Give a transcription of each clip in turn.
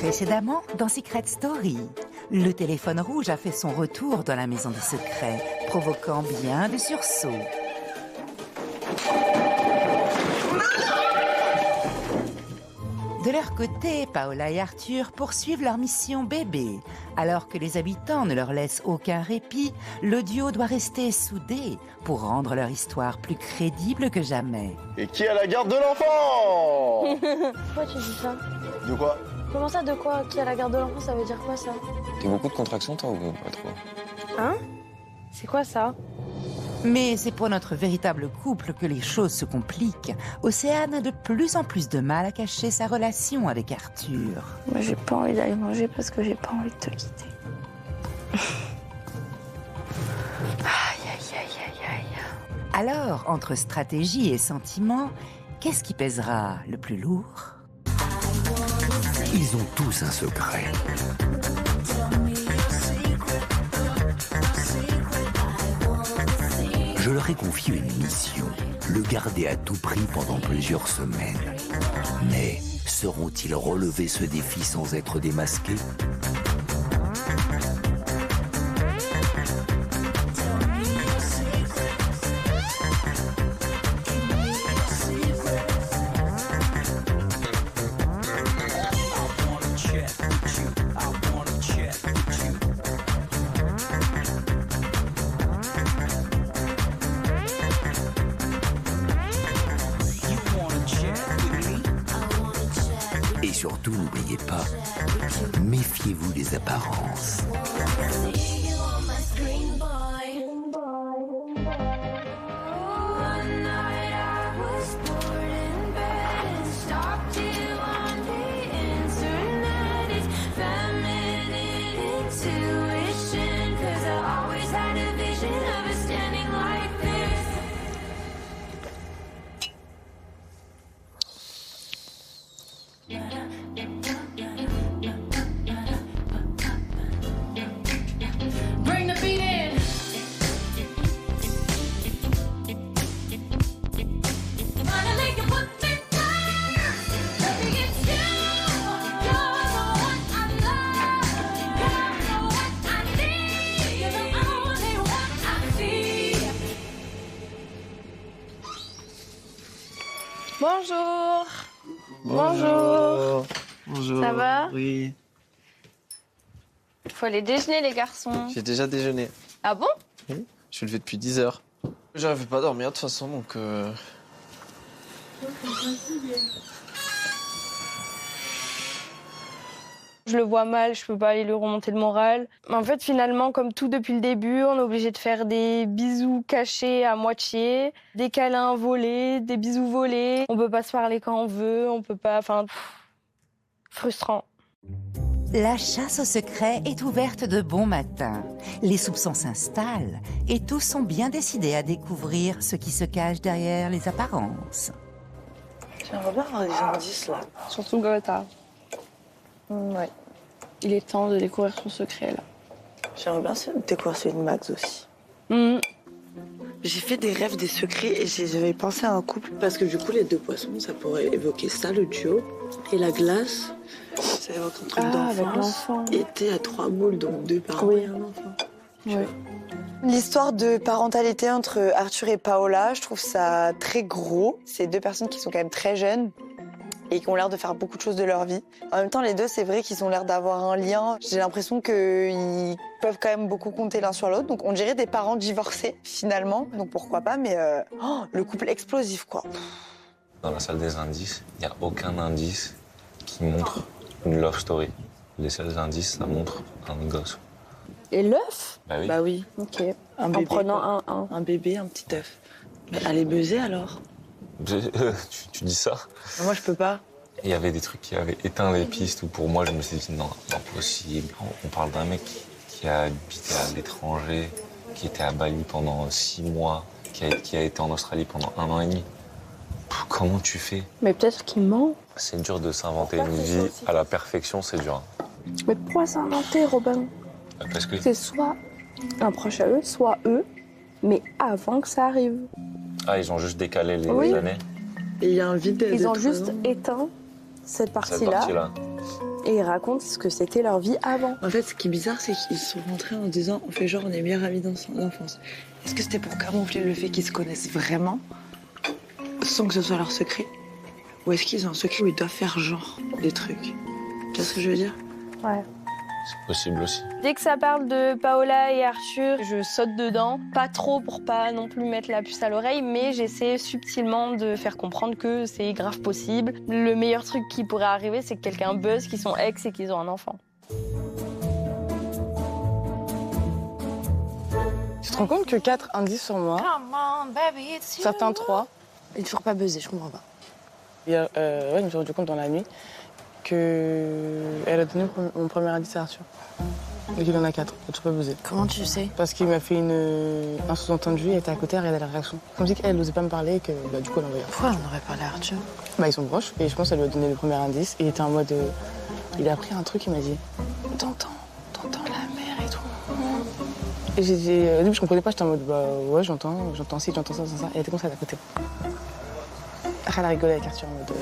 Précédemment, dans Secret Story, le téléphone rouge a fait son retour dans la maison des secrets, provoquant bien des sursauts. De leur côté, Paola et Arthur poursuivent leur mission bébé. Alors que les habitants ne leur laissent aucun répit, le duo doit rester soudé pour rendre leur histoire plus crédible que jamais. Et qui a la garde de l'enfant? Pourquoi tu dis ça? De quoi? Comment ça, de quoi? Qui a la garde de l'enfant, ça veut dire quoi, ça? T'as beaucoup de contractions, toi, ou pas trop? Hein? C'est quoi, ça? Mais c'est pour notre véritable couple que les choses se compliquent. Océane a de plus en plus de mal à cacher sa relation avec Arthur. Moi, j'ai pas envie d'aller manger parce que j'ai pas envie de te quitter. Aïe, aïe, aïe, aïe, aïe. Alors, entre stratégie et sentiment, qu'est-ce qui pèsera le plus lourd? Ils ont tous un secret. Je leur ai confié une mission, le garder à tout prix pendant plusieurs semaines. Mais sauront-ils relever ce défi sans être démasqués ? Et surtout, n'oubliez pas, méfiez-vous des apparences. Bonjour. Bonjour. Bonjour. Ça va? Oui. Il faut aller déjeuner, les garçons. J'ai déjà déjeuné. Ah bon? Oui. Je suis levé depuis 10 heures. J'arrivais pas à dormir de toute façon, donc... Je le vois mal, je peux pas aller lui remonter le moral. Mais en fait, finalement, comme tout depuis le début, on est obligé de faire des bisous cachés à moitié, des câlins volés, des bisous volés. On peut pas se parler quand on veut, on peut pas... Enfin, frustrant. La chasse au secret est ouverte de bon matin. Les soupçons s'installent et tous sont bien décidés à découvrir ce qui se cache derrière les apparences. J'aimerais bien avoir des indices là. Surtout Greta. Ouais. Il est temps de découvrir son secret, là. J'aimerais bien découvrir celui de Max aussi. J'ai fait des rêves, des secrets et j'avais pensé à un couple. Parce que du coup, les deux poissons, ça pourrait évoquer ça, le duo. Et la glace, ça évoque un truc d'enfance. Était à 3 boules, donc 2 parents et un enfant. Oui. L'histoire de parentalité entre Arthur et Paola, je trouve ça très gros. C'est deux personnes qui sont quand même très jeunes et qui ont l'air de faire beaucoup de choses de leur vie. En même temps, les deux, c'est vrai qu'ils ont l'air d'avoir un lien. J'ai l'impression qu'ils peuvent quand même beaucoup compter l'un sur l'autre. Donc on dirait des parents divorcés, finalement. Donc pourquoi pas, mais le couple explosif, quoi. Dans la salle des indices, il n'y a aucun indice qui montre une love story. Les seuls indices, ça montre un gosse. Et l'œuf? Bah oui. Bah oui. Ok. Un En bébé, prenant quoi. Un bébé, un petit œuf. Mais allez buzzer alors. Tu dis ça? Moi, je peux pas. Il y avait des trucs qui avaient éteint les pistes où pour moi je me suis dit non, impossible. On parle d'un mec qui a habité à l'étranger, qui était à Bali pendant 6 mois, qui a été en Australie pendant 1 an et demi. Comment tu fais? Mais peut-être qu'il ment. C'est dur de s'inventer une vie à la perfection, c'est dur. Mais pourquoi s'inventer, Robin? Parce que... C'est soit un proche à eux, soit eux, mais avant que ça arrive. Ah, ils ont juste décalé les Oui. années? Et il y a un vide. Ils ont juste éteint cette Cette partie-là. partie-là. Et ils racontent ce que c'était leur vie avant. En fait, ce qui est bizarre, c'est qu'ils sont rentrés en disant on fait genre on est meilleurs amis d'enfance. Est-ce que c'était pour camoufler le fait qu'ils se connaissent vraiment, sans que ce soit leur secret? Ou est-ce qu'ils ont un secret où ils doivent faire genre des trucs? Tu vois ce que je veux dire? Ouais. C'est possible aussi. Dès que ça parle de Paola et Arthur, je saute dedans. Pas trop pour pas non plus mettre la puce à l'oreille, mais j'essaie subtilement de faire comprendre que c'est grave possible. Le meilleur truc qui pourrait arriver, c'est que quelqu'un buzz qu'ils sont ex et qu'ils ont un enfant. Tu te rends compte que 4 indices sur moi, certains 3, Il est toujours pas buzzé, je comprends pas. hier, je me suis rendu compte dans la nuit qu'elle a donné mon premier indice à Arthur. Donc il en a 4, il a toujours pas buzzé. Comment tu sais? Parce qu'il m'a fait un sous-entendu, elle était à côté, elle regardait la réaction. Comme si elle n'osait pas me parler et que du coup elle envoyait. Pourquoi on aurait parlé à Arthur? Ils sont proches et je pense qu'elle lui a donné le premier indice et il était en mode. Il a appris un truc, il m'a dit T'entends la mer et tout. Et j'ai dit, au début je comprenais pas, j'étais en mode ouais j'entends ci, j'entends ça. Et elle était comme ça d'à côté. Elle a rigolé avec Arthur en mode.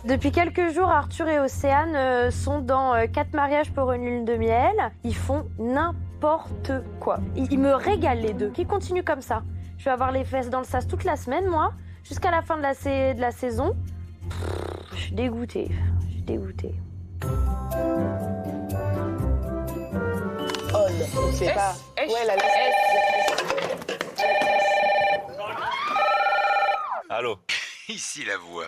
Depuis quelques jours, Arthur et Océane sont dans 4 mariages pour une lune de miel. Ils font n'importe quoi. Ils me régalent les deux. Qu'ils continuent comme ça. Je vais avoir les fesses dans le sas toute la semaine, moi, jusqu'à la fin de la saison. Je suis dégoûtée. Oh, c'est pas. Ouais, la Allô? Ici la voix.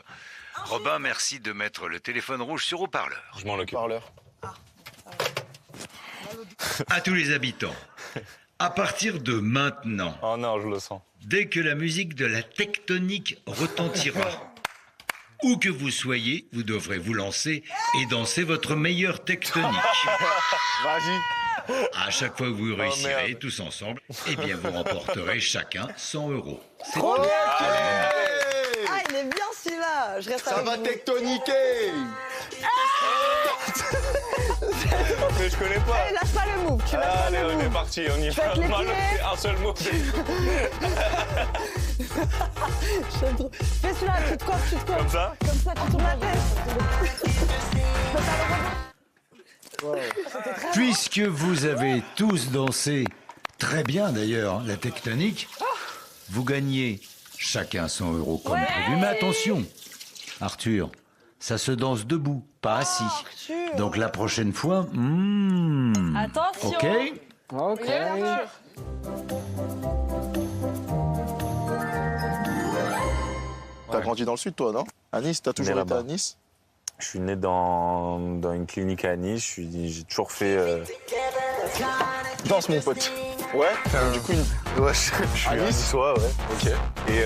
Robin, merci de mettre le téléphone rouge sur haut-parleur. Je m'en occupe. À tous les habitants, à partir de maintenant, Oh non, je le sens. dès que la musique de la tectonique retentira, où que vous soyez, vous devrez vous lancer et danser votre meilleure tectonique. Vas-y. À chaque fois que vous réussirez merde. tous ensemble, eh bien vous remporterez chacun 100 €. C'est Oh, tout. Ah, il est bien celui-là. Je reste Ça avec va vous. tectoniquer. Mais je connais pas. Allez, lâche pas le move. Tu lâches pas Allez, le on est move. parti, on y Faites va. les Mal, pieds. c'est un seul mot. J'aime trop. Fais celui-là, tu te coiffes. Comme ça? Comme ça, tu tournes la tête. Puisque vous avez tous dansé, très bien d'ailleurs, la tectonique, vous gagnez chacun 100 € comme prévu. Mais attention, Arthur, ça se danse debout, pas assis. Donc la prochaine fois, Attention. ok? T'as grandi dans le sud, toi, non? À Nice, t'as toujours Né été à là-bas. Nice? Je suis né dans une clinique à Nice. J'ai toujours fait. Danse, mon pote. Ouais? Du coup, Ouais, je suis À à Nice Niçois, ouais. ok. Et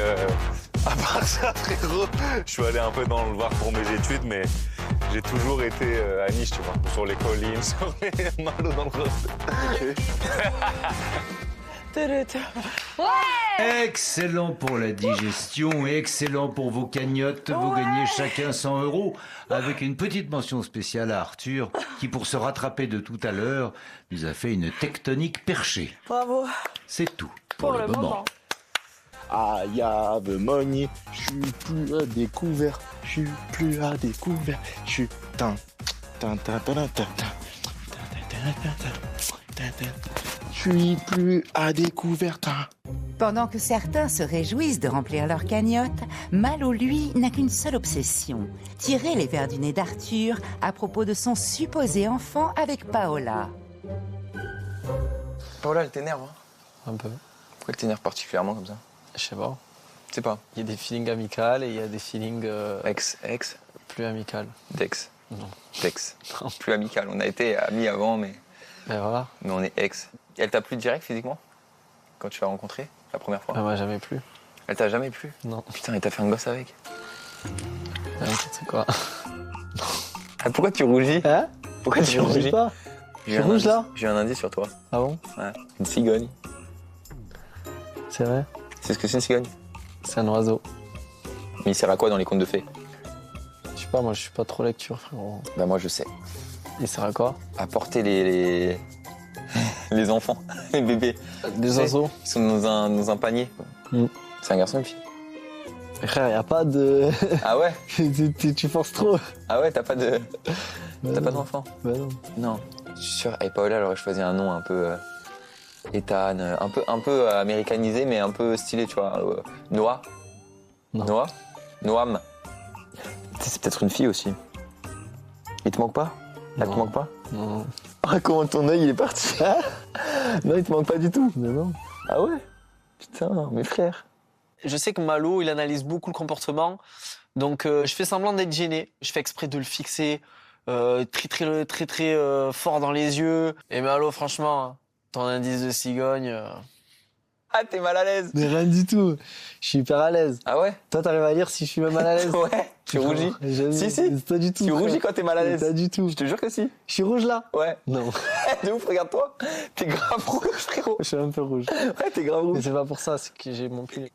à part ça, frérot, je suis allé un peu dans le Var pour mes études, mais j'ai toujours été à Nice, tu vois. Sur les collines, sur les Malo dans le road. Excellent pour la digestion et excellent pour vos cagnottes. Vous gagnez chacun 100 € avec une petite mention spéciale à Arthur qui, pour se rattraper de tout à l'heure, nous a fait une tectonique perchée. Bravo. C'est tout pour le moment. I have money, je suis plus à découvert, je suis plus à découvert, je suis je suis plus à découvert. Pendant que certains se réjouissent de remplir leur cagnotte, Malo, lui, n'a qu'une seule obsession, tirer les vers du nez d'Arthur à propos de son supposé enfant avec Paola. Paola, elle t'énerve, hein? Un peu. Pourquoi elle t'énerve particulièrement comme ça? Je sais pas. Je sais pas. Il y a des feelings amicales et il y a des feelings Ex, plus amicales. Dex. Non. Dex. Plus amical. On a été amis avant, mais Ben voilà. on est ex. Elle t'a plu direct physiquement? Quand tu l'as rencontrée, la première fois? Elle m'a jamais plu. Elle t'a jamais plu? Non. Putain, et t'as fait un gosse avec? C'est quoi? Ah, pourquoi tu rougis? Hein? Pourquoi tu rougis? pas. J'ai Je un rouge, indice- là? J'ai un indice sur toi. Ah bon? Ouais. Une cigogne. C'est vrai? C'est ce que c'est une cigogne? C'est un oiseau. Mais il sert à quoi dans les contes de fées? Je sais pas, moi je suis pas trop lecture, frérot. Bah moi je sais. Il sert à quoi? À porter les les enfants, les bébés. Des Tu sais, oiseaux? Ils sont dans un panier. Mm. C'est un garçon ou une fille? Frère, y a pas de. Ah ouais? tu forces trop. Ah ouais, t'as pas de. Bah T'as pas non. d'enfant? Bah non. Non. Je suis sûr, avec Paola, elle aurait choisi un nom un peu. Ethan, un peu américanisé, mais un peu stylé, tu vois. Noah. Non. Noah? Noam. C'est peut-être une fille aussi. Il te manque pas? Elle te Non. manque pas? Non. Ah, comment ton œil il est parti? Non, il te manque pas du tout. Mais non. Ah ouais? Putain, mes frères. Je sais que Malo, il analyse beaucoup le comportement. Donc, je fais semblant d'être gêné. Je fais exprès de le fixer très fort dans les yeux. Et Malo, franchement, ton indice de cigogne... Ah, t'es mal à l'aise. Mais rien du tout. Je suis hyper à l'aise. Ah ouais? Toi, t'arrives à lire si je suis même mal à l'aise? Ouais, tu rougis. Si. Pas du tout. Tu frère. rougis quand t'es mal à l'aise. Pas du tout. Je te jure que si. Je suis rouge là? Ouais. Non. De ouf, regarde-toi. T'es grave rouge, frérot. Je suis un peu rouge. Ouais, t'es grave Mais rouge. c'est pas pour ça, c'est que j'ai mon pull.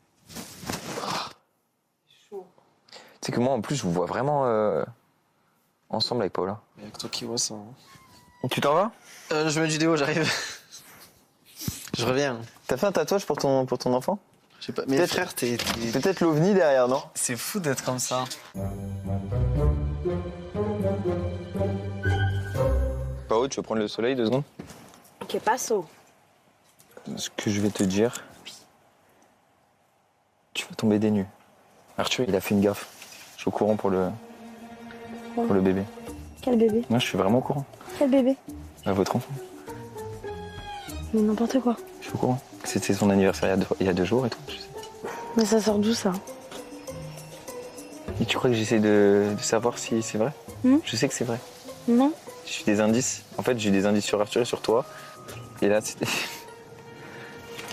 C'est que moi, en plus, je vous vois vraiment ensemble avec Paola. Il y a que toi qui vois ça. Tu t'en vas? Je mets du déo, j'arrive. Je reviens. T'as fait un tatouage pour ton enfant? Je sais pas. Mais Peut-être- frère, Peut-être l'OVNI derrière, non? c'est fou d'être comme ça. Pao, tu veux prendre le soleil 2 secondes? Ok, passo. Ce que je vais te dire, tu vas tomber des nues. Arthur, il a fait une gaffe. Je suis au courant pour le bébé. Quel bébé? Moi, je suis vraiment au courant. Quel bébé? À votre enfant. Mais n'importe quoi. Je suis au courant. C'était son anniversaire il y a 2 jours et tout. Je sais. Mais ça sort d'où ça? Et tu crois que j'essaie de savoir si c'est vrai? Je sais que c'est vrai. Non? J'ai des indices. En fait, j'ai des indices sur Arthur et sur toi. Et là, c'était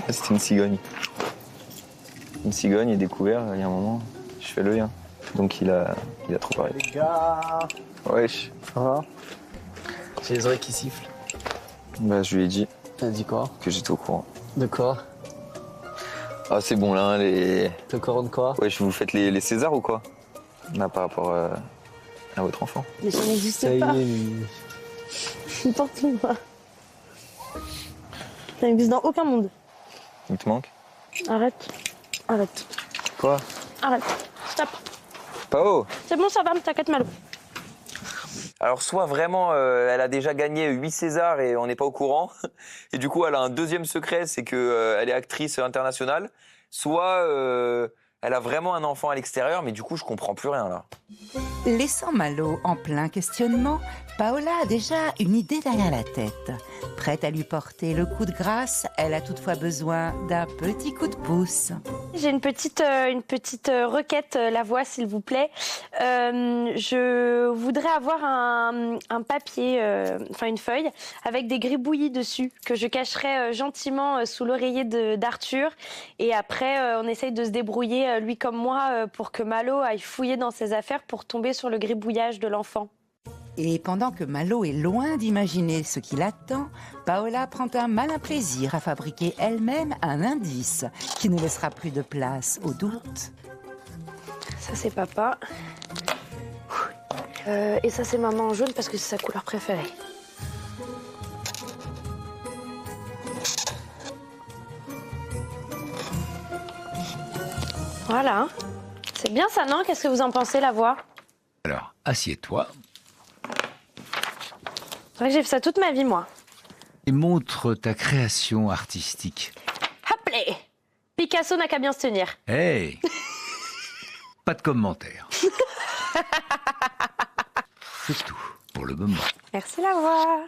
c'était une cigogne. Une cigogne est découvert il y a un moment. Je fais le lien. Donc il a trop parlé. Les gars. Wesh. Ça va? J'ai les oreilles qui sifflent. Bah, je lui ai dit T'as dit quoi? que j'étais au courant. De quoi? Ah, c'est bon là, les. T'es au courant de quoi? Wesh, vous faites les Césars ou quoi? Là, par rapport à votre enfant. Mais ça n'existe Ça y pas. est, mais... N'importe quoi. Ça n'existe dans aucun monde. Il te manque? Arrête. Arrête. Quoi? Arrête. Stop. Pao! C'est bon, ça va, t'inquiète, Malo. Alors, soit vraiment, elle a déjà gagné 8 Césars et on n'est pas au courant. Et du coup, elle a un deuxième secret, c'est qu'elle est actrice internationale. Soit elle a vraiment un enfant à l'extérieur, mais du coup, je comprends plus rien là. Laissant Malo en plein questionnement, Paola a déjà une idée derrière la tête. Prête à lui porter le coup de grâce, elle a toutefois besoin d'un petit coup de pouce. J'ai une petite requête, la voix, s'il vous plaît. Je voudrais avoir un papier, enfin une feuille, avec des gribouillis dessus, que je cacherai gentiment sous l'oreiller d'Arthur. Et après, on essaye de se débrouiller, lui comme moi, pour que Malo aille fouiller dans ses affaires pour tomber sur le gribouillage de l'enfant. Et pendant que Malo est loin d'imaginer ce qui l'attend, Paola prend un malin plaisir à fabriquer elle-même un indice qui ne laissera plus de place au doute. Ça, c'est papa. Et ça, c'est maman en jaune parce que c'est sa couleur préférée. Voilà. C'est bien ça, non? Qu'est-ce que vous en pensez, la voix? Alors, assieds-toi C'est vrai que j'ai fait ça toute ma vie, moi. et montre ta création artistique. Haplé! Picasso n'a qu'à bien se tenir. Hey! Pas de commentaires. C'est tout pour le moment. Merci, la voix.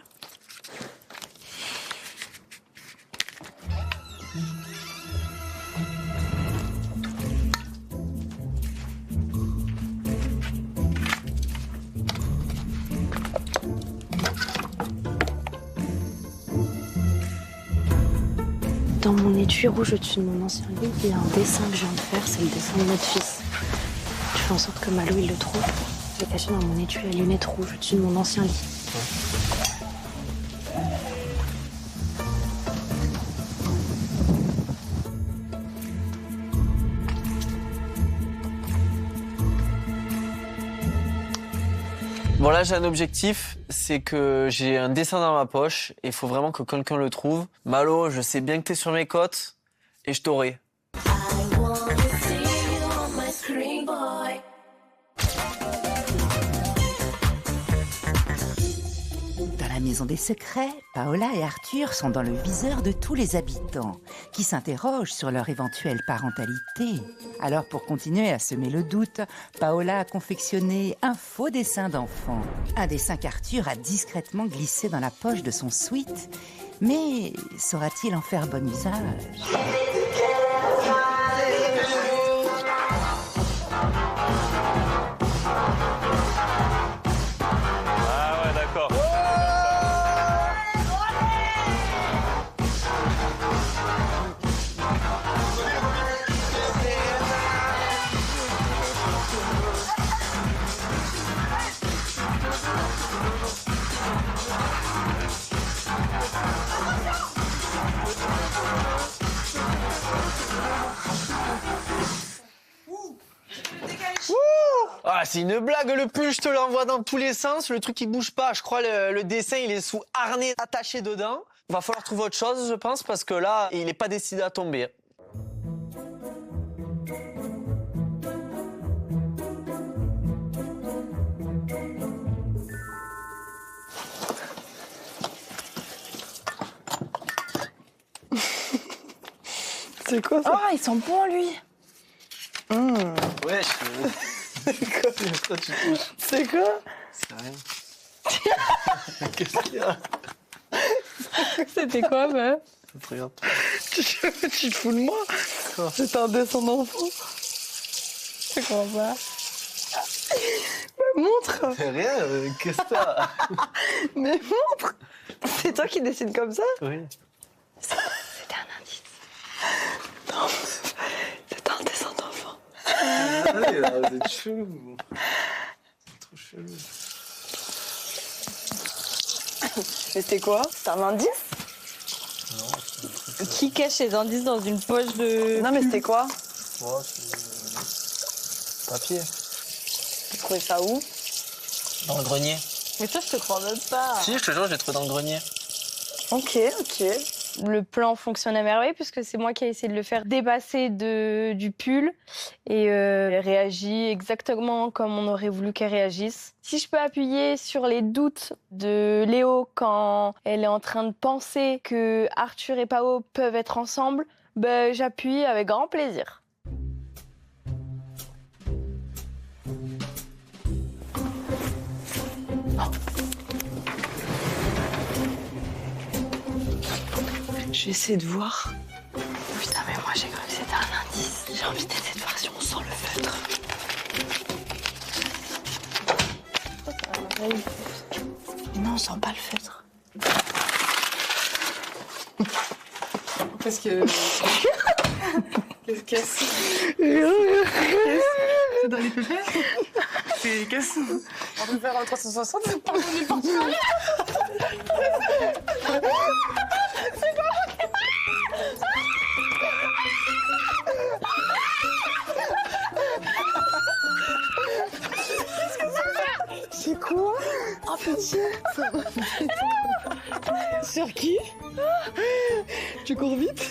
Dans mon étui rouge au-dessus de mon ancien lit, il y a un dessin que je viens de faire, c'est le dessin de notre fils. Je fais en sorte que Malo il le trouve. Je l'ai caché dans mon étui à lunettes rouges au-dessus de mon ancien lit. Bon là j'ai un objectif, c'est que j'ai un dessin dans ma poche et il faut vraiment que quelqu'un le trouve. Malo, je sais bien que t'es sur mes côtes et je t'aurai. I wanna see you on my screen. la Maison des Secrets, Paola et Arthur sont dans le viseur de tous les habitants, qui s'interrogent sur leur éventuelle parentalité. Alors pour continuer à semer le doute, Paola a confectionné un faux dessin d'enfant. Un dessin qu'Arthur a discrètement glissé dans la poche de son sweat. Mais saura-t-il en faire bon usage ? Ah ouais, d'accord. Ah, c'est une blague, le pull, je te l'envoie dans tous les sens. Le truc, il bouge pas. Je crois le dessin, il est sous harnais attaché dedans. Va falloir trouver autre chose, je pense, parce que là, il est pas décidé à tomber. C'est quoi ça? Ah, il sent bon, lui. Ouais, C'est quoi? C'est quoi? C'est rien. Qu'est-ce qu'il y a? C'était quoi, meuf? Ça te regarde. Tu te fous de moi? C'est un dessin d'enfant. Je comprends pas. Mais montre! C'est rien, qu'est-ce que t'as? Mais montre! C'est toi qui décides comme ça? Oui. C'était un indice. Non, c'est un dessin d'enfant. Allez, vous êtes chelou. C'est trop chelou. Mais c'était quoi? C'est un indice? Qui cache les indices dans une poche de... Non, mais c'était quoi? Oh, c'est papier. Tu trouvais ça où? Dans le grenier. Mais toi, je te crois même pas. Si, je te jure, je l'ai trouvé dans le grenier. Ok, ok. Le plan fonctionne à merveille puisque c'est moi qui ai essayé de le faire dépasser du pull et elle réagit exactement comme on aurait voulu qu'elle réagisse. Si je peux appuyer sur les doutes de Léo quand elle est en train de penser que Arthur et Pao peuvent être ensemble, ben, j'appuie avec grand plaisir. Je vais essayer de voir. Putain, mais moi j'ai cru que c'était un indice. J'ai envie d'essayer de voir si on sent le feutre. Non, on sent pas le feutre. Parce que... Qu'est-ce qu'il y a? C'est dans les pépères? C'est qu'est-ce? On peut faire un 360, c'est pas on est parti. C'est quoi? C'est quoi? Oh pitié. Sur qui? Tu cours vite?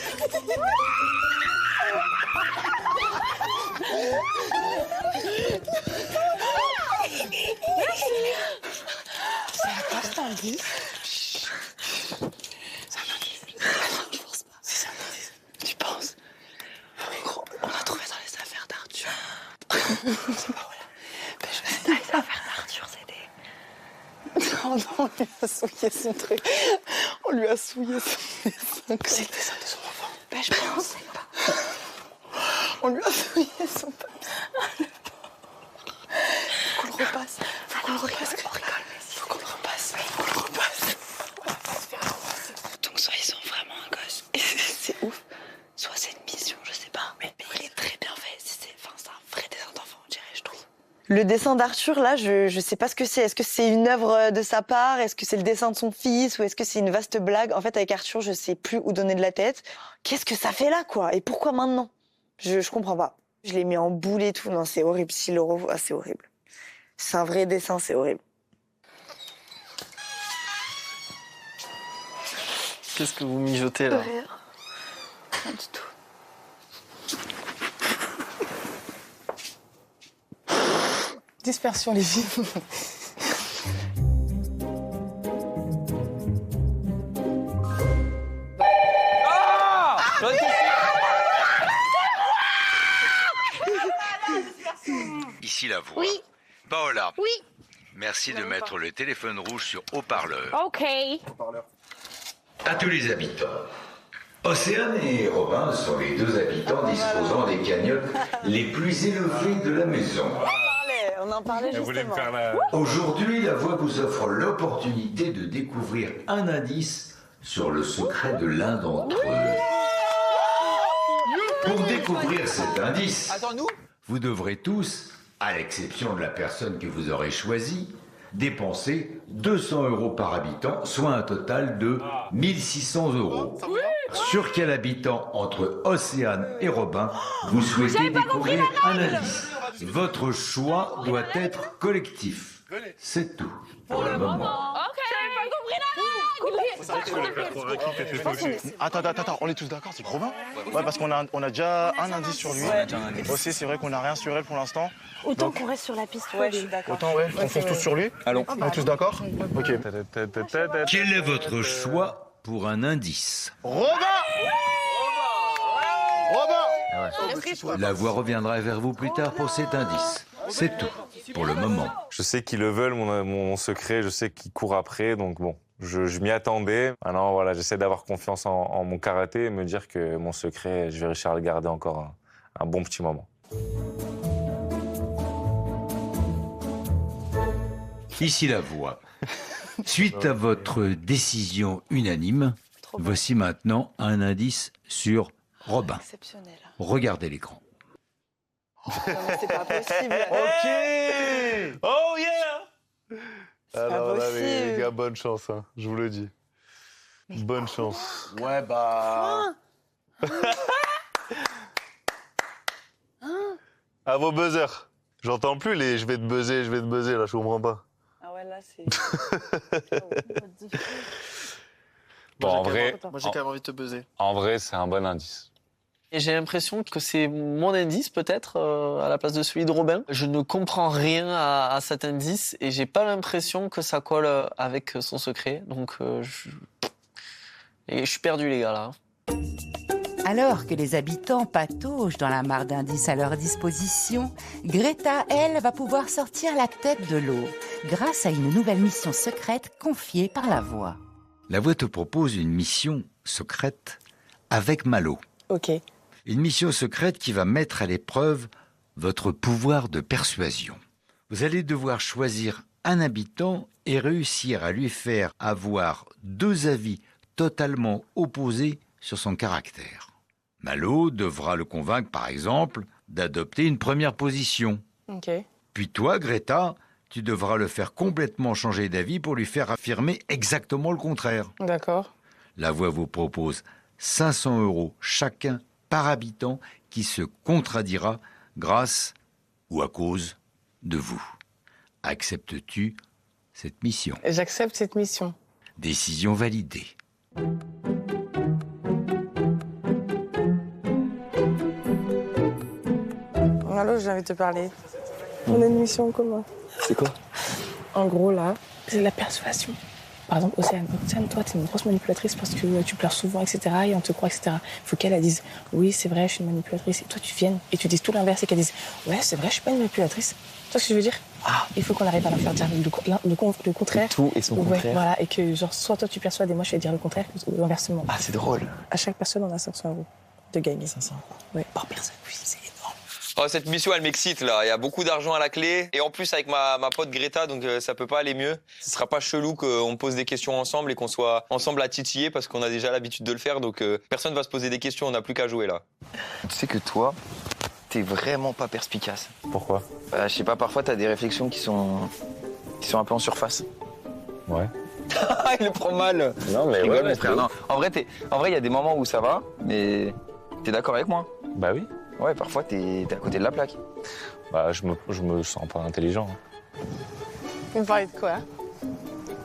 C'est à quoi cet indice? C'est un indice. Non, je pense pas. Si c'est un indice. Tu penses? En gros, on l'a trouvé dans les affaires d'Arthur. C'est pas voilà. Mais je me suis dit, dans les affaires d'Arthur, c'est des... Oh non, on lui a souillé son truc. On lui a souillé son dessin. C'est le dessin de son enfant. Ben je pensais pas. On lui a souillé son papier. Faut qu'on le repasse. Faut qu'on le repasse. Faut qu'on le repasse. Faut qu'on le repasse. Donc soit ils sont vraiment un gosse. C'est ouf. Soit c'est une mission, je sais pas. Mais il est très bien fait. C'est un vrai dessin d'enfant, on dirait, je trouve. Le dessin d'Arthur, là, je sais pas ce que c'est. Est-ce que c'est une œuvre de sa part? Est-ce que c'est le dessin de son fils? Ou est-ce que c'est une vaste blague? En fait, avec Arthur, je sais plus où donner de la tête. Qu'est-ce que ça fait là, quoi? Et pourquoi maintenant? Je comprends pas. Je l'ai mis en boule et tout. Non, c'est horrible. Si le revoit, c'est horrible. C'est un vrai dessin, c'est horrible. Qu'est-ce que vous mijotez là? Rien du tout. Dispersion les filles. Ici la voix. Oui. Paola. Oui. Merci de mettre le téléphone rouge sur haut-parleur. Ok. À tous les habitants. Océane et Robin sont les deux habitants disposant des cagnottes les plus élevées de la maison. On en parlait justement. Aujourd'hui, la voix vous offre l'opportunité de découvrir un indice sur le secret de l'un d'entre eux. Pour découvrir cet indice, vous devrez tous, à l'exception de la personne que vous aurez choisie, dépenser 200 € par habitant, soit un total de 1600 €. Sur quel habitant entre Océane et Robin vous souhaitez découvrir un indice? Votre choix doit être collectif. C'est tout pour le moment. Attends, on est tous d'accord, c'est Robin? Ouais, parce qu'on a déjà un indice sur lui. Aussi, c'est vrai qu'on n'a rien sur elle pour l'instant. Autant qu'on reste sur la piste. Ouais, je suis d'accord. Autant, on fonce tous sur lui. Allons. On est tous d'accord? Ok. Quel est votre choix pour un indice? Robin! La voix reviendra vers vous plus tard pour cet indice. C'est tout pour le moment. Je sais qu'ils le veulent, mon secret, je sais qu'ils courent après, donc bon, je m'y attendais. Maintenant, voilà, j'essaie d'avoir confiance en mon karaté et me dire que mon secret, je vais réussir à le garder encore un bon petit moment. Ici la voix. Suite à votre décision unanime, voici maintenant un indice sur Robin. Exceptionnel. Regardez l'écran. Non, mais c'est pas possible. Ok! Oh yeah! Alors là, possible. les gars, bonne chance, hein, je vous le dis. Bonne chance. Ouais, bah... À vos buzzers. J'entends plus les je vais te buzzer, là, je comprends pas. Ah ouais, là, c'est... Bon, en vrai, Moi, j'ai quand même envie de te buzzer. en vrai, c'est un bon indice. Et j'ai l'impression que c'est mon indice, peut-être, à la place de celui de Robin. Je ne comprends rien à cet indice et j'ai pas l'impression que ça colle avec son secret. Donc, je suis perdu, les gars, là. Alors que les habitants pataugent dans la mare d'indices à leur disposition, Greta, elle, va pouvoir sortir la tête de l'eau grâce à une nouvelle mission secrète confiée par la voix. La voix te propose une mission secrète avec Malo. Ok. Une mission secrète qui va mettre à l'épreuve votre pouvoir de persuasion. Vous allez devoir choisir un habitant et réussir à lui faire avoir deux avis totalement opposés sur son caractère. Malo devra le convaincre, par exemple, d'adopter une première position. Ok. Puis toi, Greta, tu devras le faire complètement changer d'avis pour lui faire affirmer exactement le contraire. D'accord. La voix vous propose 500 € chacun par habitant qui se contredira grâce ou à cause de vous. Acceptes-tu cette mission? J'accepte cette mission. Décision validée. Malo, j'ai envie de te parler. On a une mission en commun. C'est quoi? En gros, là, c'est de la persuasion. Par exemple, Océane, toi, t'es une grosse manipulatrice parce que tu pleures souvent, etc. Et on te croit, etc. Il faut qu'elle dise, oui, c'est vrai, je suis une manipulatrice. Et toi, tu viennes et tu dises tout l'inverse et qu'elle dise, ouais, c'est vrai, je suis pas une manipulatrice. Tu vois ce que je veux dire? Il faut qu'on arrive à la faire dire le contraire. Tout et son contraire. Voilà, et que genre, soit toi tu persuades et moi je vais dire le contraire, ou inversement. Ah, c'est drôle. À chaque personne, on a 500 € de gagner. 500 €. Ouais. Par personne, oui, c'est énorme. Oh, cette mission, elle m'excite, là. Il y a beaucoup d'argent à la clé. Et en plus, avec ma pote Greta, donc ça peut pas aller mieux. Ce sera pas chelou qu'on pose des questions ensemble et qu'on soit ensemble à titiller parce qu'on a déjà l'habitude de le faire. Donc personne va se poser des questions, on n'a plus qu'à jouer, là. Tu sais que toi, t'es vraiment pas perspicace. Pourquoi? Je sais pas, parfois t'as des réflexions qui sont un peu en surface. Ouais. Il le prend mal. Non, mais Je rigole, ouais, mon frère. Non. En vrai, il y a des moments où ça va, mais t'es d'accord avec moi? Bah oui. Ouais, parfois t'es à côté de la plaque. Bah, je me sens pas intelligent. Vous me parlez de quoi?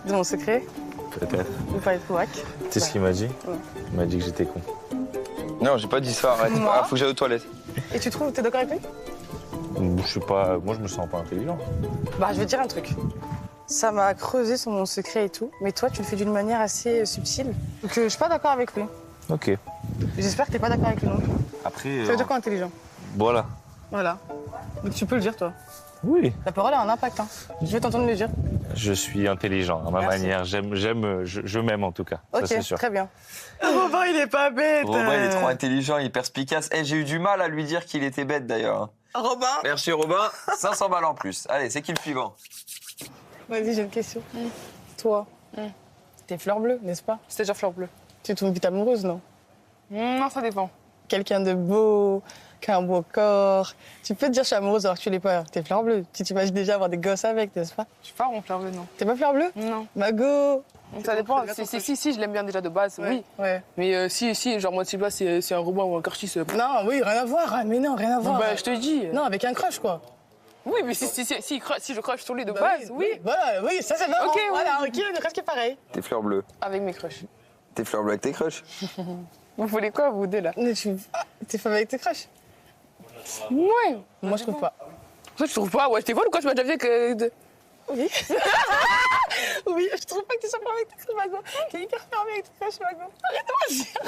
De mon secret? Peut-être. Vous me parlez de quoi? Tu sais ce qu'il m'a dit? Ouais. Il m'a dit que j'étais con. Non, j'ai pas dit ça, arrête. Moi Faut que j'aille aux toilettes. Et tu trouves, t'es d'accord avec lui? Je sais pas, moi je me sens pas intelligent. Bah, je vais te dire un truc. Ça m'a creusé sur mon secret et tout, mais toi, tu le fais d'une manière assez subtile. Donc, je suis pas d'accord avec lui. Ok. J'espère que t'es pas d'accord avec lui non plus. Après. Ça veut dire quoi intelligent? Voilà. Voilà. Donc, tu peux le dire, toi. Oui. Ta parole a un impact, hein. Je vais t'entendre le dire. Je suis intelligent à ma manière. Je m'aime en tout cas. Ok, ça, c'est sûr. très bien. Robin, il est pas bête. Robin, il est trop intelligent, il est perspicace. J'ai eu du mal à lui dire qu'il était bête d'ailleurs. Robin. Merci Robin, 500 balles en plus. Allez, c'est qui le suivant? Vas-y, j'ai une question. Toi, t'es fleur bleue, n'est-ce pas? C'est-à-dire fleur bleue. Tu tombes vite amoureuse, non? Non, ça dépend. Quelqu'un de beau, qui a un beau corps. Tu peux te dire je suis amoureuse alors que tu l'es pas. T'es fleur bleue. Tu t'imagines déjà avoir des gosses avec, n'est-ce pas? Je suis pas en fleur bleue, non. T'es pas fleur bleue? Non. Mago. Ça dépend. Si, je l'aime bien déjà de base, oui. Ouais. Mais si, genre moi, là, c'est un Robin ou un Curtis. Non, oui, rien à voir. Mais non, rien à voir. Bah, je te dis. Non, avec un crush, quoi. Oui, mais si je crush sur lui de base, oui. Voilà, oui, ça c'est marrant. Ok, voilà, ok, le reste qui est pareil. T'es fleur bleue. Avec mes crushs. T'es fleur bleue avec tes crushs. Vous voulez quoi, vous deux, là? T'es femme avec tes crushs? Ouais. Moi, je trouve pas. Toi, tu trouves pas? Ouais, je t'ai volé ou quoi? Tu m'as déjà vu que... Oui. Oui, je trouve pas que tu sois fermée avec tes crushs, Mago. T'es hyper fermée avec tes crushs, Mago. Arrête de mentir.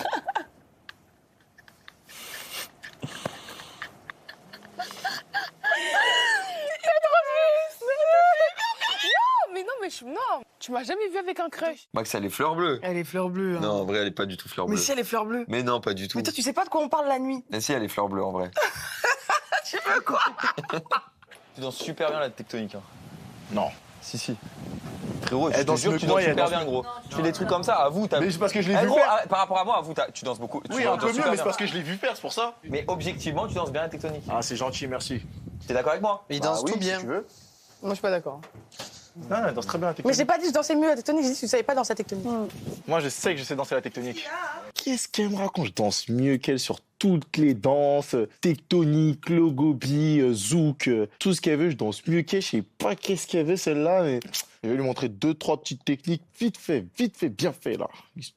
Non, tu m'as jamais vu avec un crush. Max, elle est fleur bleue. Elle est fleur bleue. Hein. Non, en vrai, elle est pas du tout fleur bleue. Mais si, elle est fleur bleue. Mais non, pas du tout. Mais toi, tu sais pas de quoi on parle la nuit. Mais si, elle est fleur bleue en vrai. Tu veux quoi? Tu danses super bien la tectonique. Hein. Non. Si. Frérot, je te danse jure que mieux tu que moi, danses elle super danse bien, gros. Tu fais des trucs comme ça, avoue. Mais c'est parce que je l'ai vu gros, faire. par rapport à moi, avoue, tu danses beaucoup. Oui, un peu mieux, mais c'est parce que je l'ai vu faire, c'est pour ça. Mais objectivement, tu danses bien la tectonique. Ah, c'est gentil, merci. T'es d'accord avec moi? Il danse oui, tout bien. Si tu veux. Moi, je suis pas d'accord. Non, elle danse très bien la Mais tectonique. j'ai pas dit que je dansais mieux la tectonique, j'ai dit que tu savais pas danser la tectonique. Moi, je sais que je sais danser la tectonique. Qu'est-ce qu'elle me raconte? Je danse mieux qu'elle sur toutes les danses, tectonique, logobi, zouk, tout ce qu'elle veut, je danse mieux qu'elle. Je sais pas qu'est-ce qu'elle veut celle-là, mais je vais lui montrer 2-3 petites techniques, vite fait, bien fait là.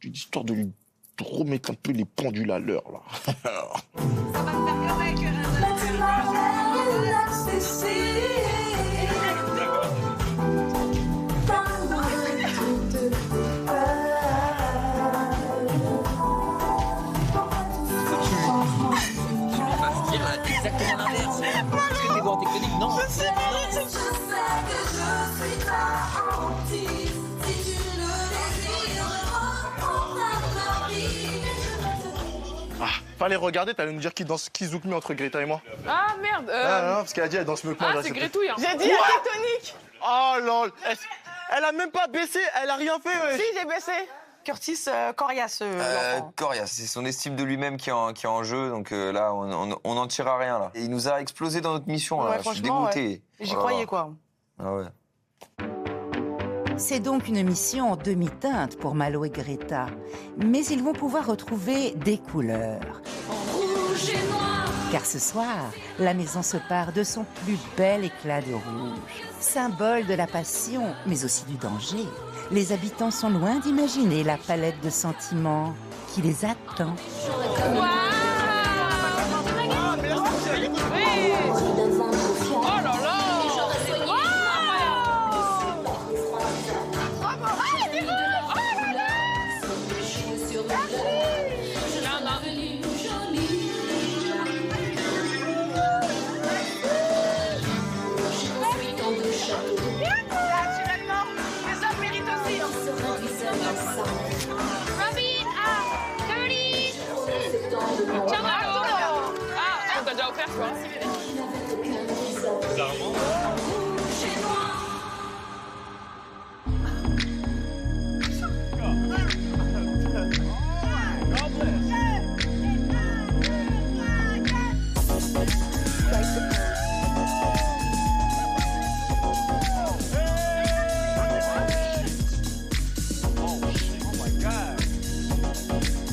Histoire de lui remettre un peu les pendules à l'heure là. Exactement l'inverse. Parce que t'es bon en technique, non. Ah, fallait regarder, t'allais nous dire qui zouk mieux entre Greta et moi. Ah merde. Ah non, parce qu'elle a dit elle danse mieux que moi. Ah, c'est Grétouille. Hein. J'ai dit la tectonique. Oh lol. Elle a même pas baissé, elle a rien fait. Ouais. Si, j'ai baissé. Curtis coriace. Coriace, c'est son estime de lui-même qui est en jeu, donc là, on n'en tirera rien là. Et il nous a explosé dans notre mission là, Ouais, je suis franchement, dégoûté. ouais. J'y Oh là croyais là. quoi. Ah ouais. C'est donc une mission en demi-teinte pour Malo et Greta. Mais ils vont pouvoir retrouver des couleurs. Rouge et noir. Car ce soir, la maison se part de son plus bel éclat de rouge. Symbole de la passion, mais aussi du danger. Les habitants sont loin d'imaginer la palette de sentiments qui les attend.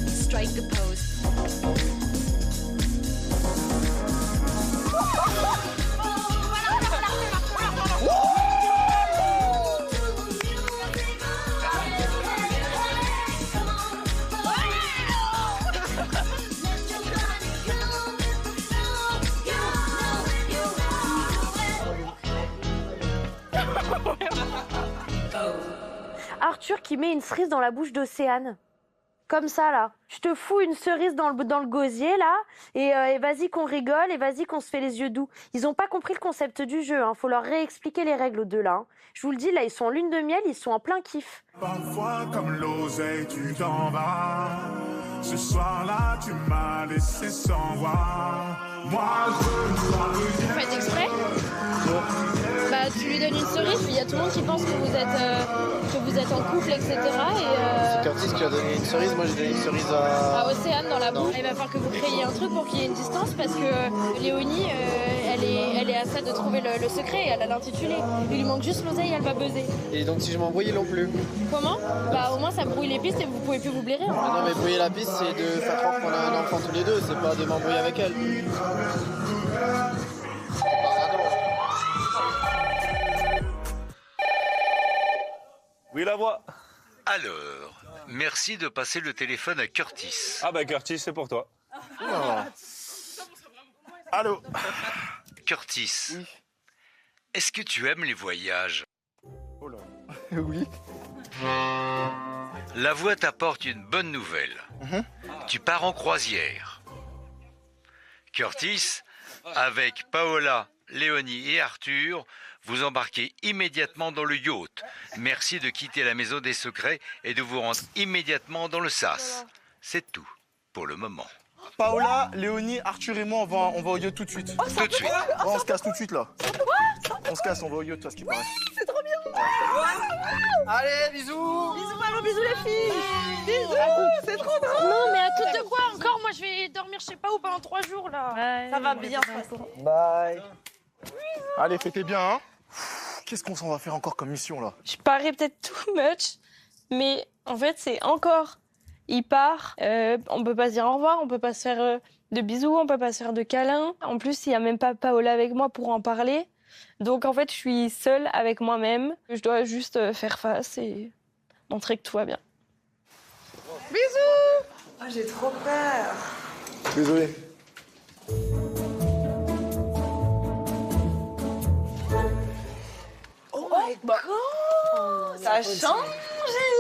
Strike a pose. Arthur qui met une cerise dans la bouche d'Océane. comme ça, là. Je te fous une cerise dans le gosier, là, et vas-y qu'on rigole, et vas-y qu'on se fait les yeux doux. Ils ont pas compris le concept du jeu, hein. Faut leur réexpliquer les règles aux deux, là. Hein. Je vous le dis, là, ils sont en lune de miel, ils sont en plein kiff. Parfois, comme l'oseille, tu t'en vas. Ce soir-là, tu m'as laissé sans voix. Moi, je dois revenir. Vous faites exprès? Bah, tu lui donnes une cerise, puis il y a tout le monde qui pense que vous êtes en couple, etc. C'est Curtis qui a donné une cerise, moi j'ai donné une cerise à Océane dans la bouche. Il va falloir que vous créiez un truc pour qu'il y ait une distance parce que Léonie, elle est à ça de trouver le secret et elle a l'intitulé. Il lui manque juste l'oseille et elle va buzzer. Et donc si je m'embrouille, ils l'ont plus. Comment? Bah au moins ça brouille les pistes et vous pouvez plus vous blairer. Hein. Non mais brouiller la piste, c'est de faire croire qu'on a un enfant tous les deux, c'est pas de m'embrouiller avec elle. Oui, la voix. Alors, merci de passer le téléphone à Curtis. Ah bah Curtis, c'est pour toi. Allô. Curtis, est-ce que tu aimes les voyages? Oh là. Oui. La voix t'apporte une bonne nouvelle. Tu pars en croisière. Curtis, avec Paola, Léonie et Arthur, vous embarquez immédiatement dans le yacht. Merci de quitter la maison des secrets et de vous rendre immédiatement dans le sas. C'est tout pour le moment. Paola, Léonie, Arthur et moi, on va au yacht tout de suite. Oh, tout de suite. Ouais, on se casse tout de suite là. On se casse, on va au yacht, toi, ce qui paraît. C'est trop bien. Allez, bisous. Bisous, alors bisous les filles. Bisous, c'est trop drôle. Non mais à toutes de quoi encore? Moi je vais dormir je sais pas où pendant 3 jours là. Ça va bien se passer. Bye. Allez, fêtez bien, hein. Qu'est-ce qu'on s'en va faire encore comme mission là? Je parais peut-être too much, mais en fait c'est encore. Il part, on peut pas se dire au revoir, on peut pas se faire de bisous, on peut pas se faire de câlins. En plus, il y a même pas Paola avec moi pour en parler. Donc en fait, je suis seule avec moi-même. Je dois juste faire face et montrer que tout va bien. Bisous. Oh, j'ai trop peur. Désolé. Oh my god. Ça a changé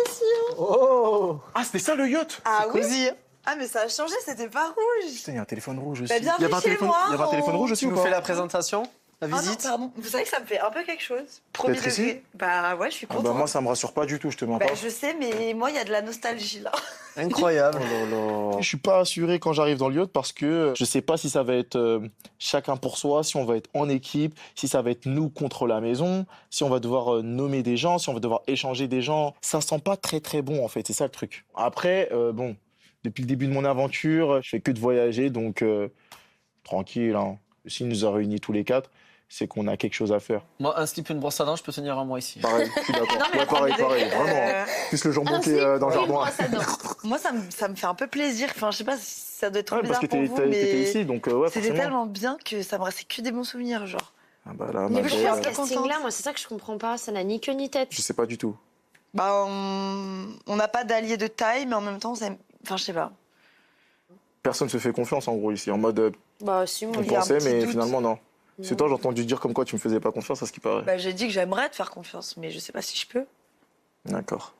ici. Oh. Ah, c'était ça le yacht? Ah oui. Cosy. Ah mais ça a changé, c'était pas rouge. Putain, il y a un téléphone rouge aussi. Bah, Il y avait un téléphone, moi, il y avait un téléphone rouge aussi Tu ou nous pas? fais la présentation, la Ah non, visite? pardon. Vous savez que ça me fait un peu quelque chose. Premier D'être ici? degré. Bah ouais, je suis Ah contente. bah moi ça me rassure pas du tout, je te mens Bah, pas. je sais, mais moi il y a de la nostalgie là. Incroyable. Oh là là. Je suis pas assuré quand j'arrive dans le yacht parce que je sais pas si ça va être chacun pour soi, si on va être en équipe, si ça va être nous contre la maison, si on va devoir nommer des gens, si on va devoir échanger des gens. Ça sent pas très très bon en fait, c'est ça le truc. Après, bon, depuis le début de mon aventure, je fais que de voyager, donc tranquille. Hein. S'il nous a réunis tous les quatre, c'est qu'on a quelque chose à faire. Moi, un slip et une brosse à dents, je peux tenir un mois ici. Pareil, je suis d'accord. Ouais, pareil, vraiment. Plus le jambon qui est dans le jardin. Moi ça me fait un peu plaisir. Enfin, je sais pas, ça doit être trop Ouais, parce bizarre que pour vous, mais t'étais ici, donc ouais, c'était forcément. tellement bien que ça me restait que des bons souvenirs, genre. Ah bah là, Mais ma je belle, fais ce casting-là, moi, c'est ça que je comprends pas. Ça n'a ni queue ni tête. je sais pas du tout. Bah, on n'a pas d'alliés de taille, mais en même temps, enfin, je sais pas. Personne se fait confiance en gros ici, en mode Bah, si, moi, on il y a un pensait, petit mais doute. finalement non. C'est toi, j'ai entendu dire comme quoi tu me faisais pas confiance à ce qui paraît. Bah, j'ai dit que j'aimerais te faire confiance, mais je sais pas si je peux. D'accord.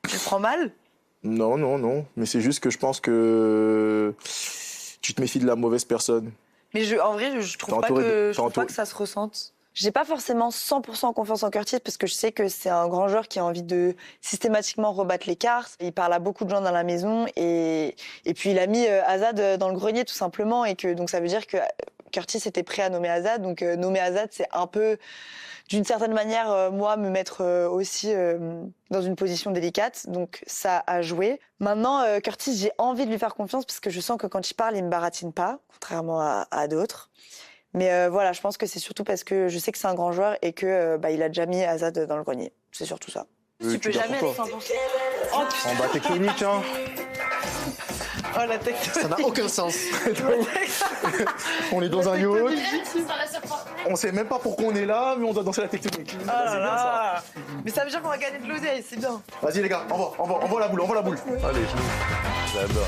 Tu le prends mal? Non, non, non. Mais c'est juste que je pense que tu te méfies de la mauvaise personne. Mais en vrai, je trouve pas que ça se ressente. J'ai pas forcément 100% confiance en Curtis parce que je sais que c'est un grand joueur qui a envie de systématiquement rebattre les cartes. Il parle à beaucoup de gens dans la maison et puis il a mis Azad dans le grenier tout simplement et que donc ça veut dire que Curtis était prêt à nommer Azad. Donc nommer Azad, c'est un peu d'une certaine manière moi me mettre aussi dans une position délicate. Donc ça a joué. Maintenant Curtis, j'ai envie de lui faire confiance parce que je sens que quand il parle, il me baratine pas, contrairement à d'autres. Mais voilà, je pense que c'est surtout parce que je sais que c'est un grand joueur et que il a déjà mis Azad dans le grenier. C'est surtout ça. Tu peux jamais être 100%. Oh, bah technique, hein. Oh la tectonique. Ça n'a aucun sens. On est dans un yacht. On sait même pas pourquoi on est là, mais on doit danser la tectonique. Oh là là. Mais ça veut dire qu'on va gagner de l'oseille, c'est bien. Vas-y les gars, envoie la boule, envoie la boule. Allez, j'adore.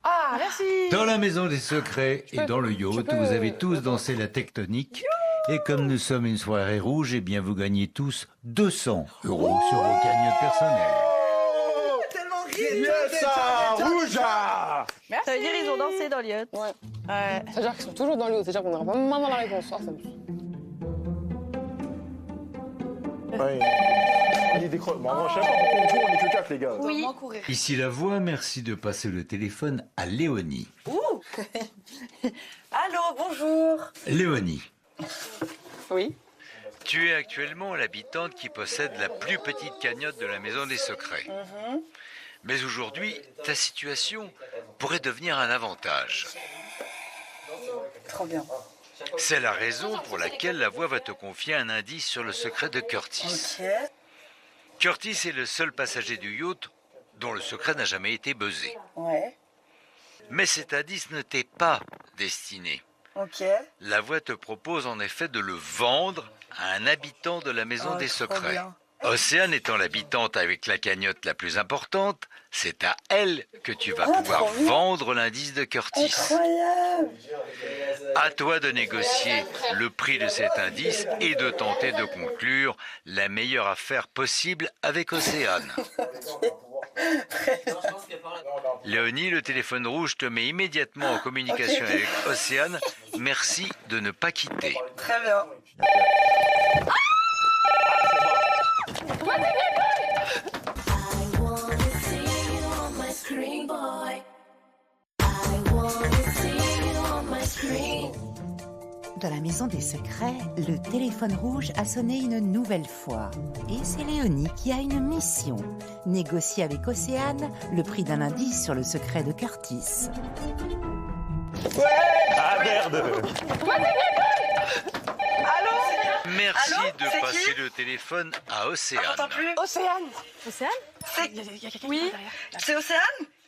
Ah, merci. Dans la maison des secrets et dans le yacht, vous avez tous dansé la tectonique Et comme nous sommes une soirée rouge, eh bien vous gagnez tous 200 € sur vos cagnottes personnelles. Yes, rouge. Ça veut dire ils ont dansé dans le yacht. Ouais. Ça veut dire qu'ils sont toujours dans le yacht, c'est-à-dire qu'on n'aura pas maman la réponse. Ah, Ouais. Il décroche. Bon, je sais pas pourquoi on court, on est que 4, les gars. Oui. Ici la voix, merci de passer le téléphone à Léonie. Ouh. Allô, bonjour. Léonie. Oui. Tu es actuellement l'habitante qui possède la plus petite cagnotte de la Maison des Secrets. Mais aujourd'hui, ta situation pourrait devenir un avantage. Trop bien. C'est la raison pour laquelle la voix va te confier un indice sur le secret de Curtis. Ok. Curtis est le seul passager du yacht dont le secret n'a jamais été buzzé. Ouais. Mais cet indice ne t'est pas destiné. Ok. La voix te propose en effet de le vendre à un habitant de la Maison des Secrets. Bien. Océane étant l'habitante avec la cagnotte la plus importante, c'est à elle que tu vas pouvoir vendre l'indice de Curtis. Incroyable. À toi de négocier le prix de cet indice et de tenter de conclure la meilleure affaire possible avec Océane. Léonie, le téléphone rouge te met immédiatement en communication avec Océane. Merci de ne pas quitter. Très bien. Dans la Maison des Secrets, le téléphone rouge a sonné une nouvelle fois. Et c'est Léonie qui a une mission. Négocier avec Océane le prix d'un indice sur le secret de Curtis. Ah merde. Merci Allô, de c'est passer qui le téléphone à Océane. J'entends plus. Océane. Océane Oui. C'est Océane?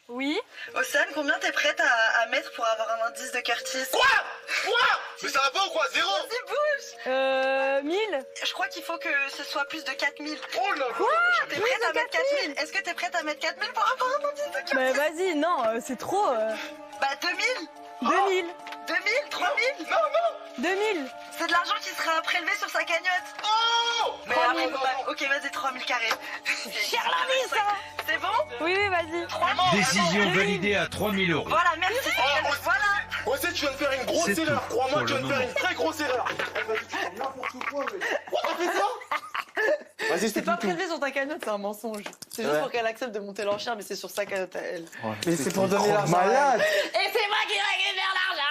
Oui. Océane, combien t'es prête à mettre pour avoir un indice de Curtis? Quoi? Mais ça va pas ou quoi? Zéro? Vas-y, bouge. 1000. Je crois qu'il faut que ce soit plus de 4000. Oh là là. Quoi? T'es prête à mettre 4000? Est-ce que t'es prête à mettre 4000 pour avoir un indice de Curtis? Mais vas-y, non, c'est trop. Bah 2000. 2000. 2000? 3000? Non, non. 2000. C'est de l'argent qui sera prélevé sur sa cagnotte. Oh. Mais après, ok, vas-y, 3000 carrés. Cher l'ami, ça. C'est bon? Oui, vas-y. Décision validée à 3000 €. Voilà, merci. Voilà. Océane, tu viens de faire une grosse C'est erreur. tout Crois-moi, pour tu le viens de faire moment. une très grosse erreur. N'importe quoi, mais. Pourquoi t'as fait ça? Vas-y, C'est pas prélevé sur ta cagnotte, c'est un mensonge. C'est juste pour qu'elle accepte de monter l'enchère, mais c'est sur sa cagnotte à elle. Mais c'est pour donner l'argent. Malade. Et c'est moi qui récupère l'argent.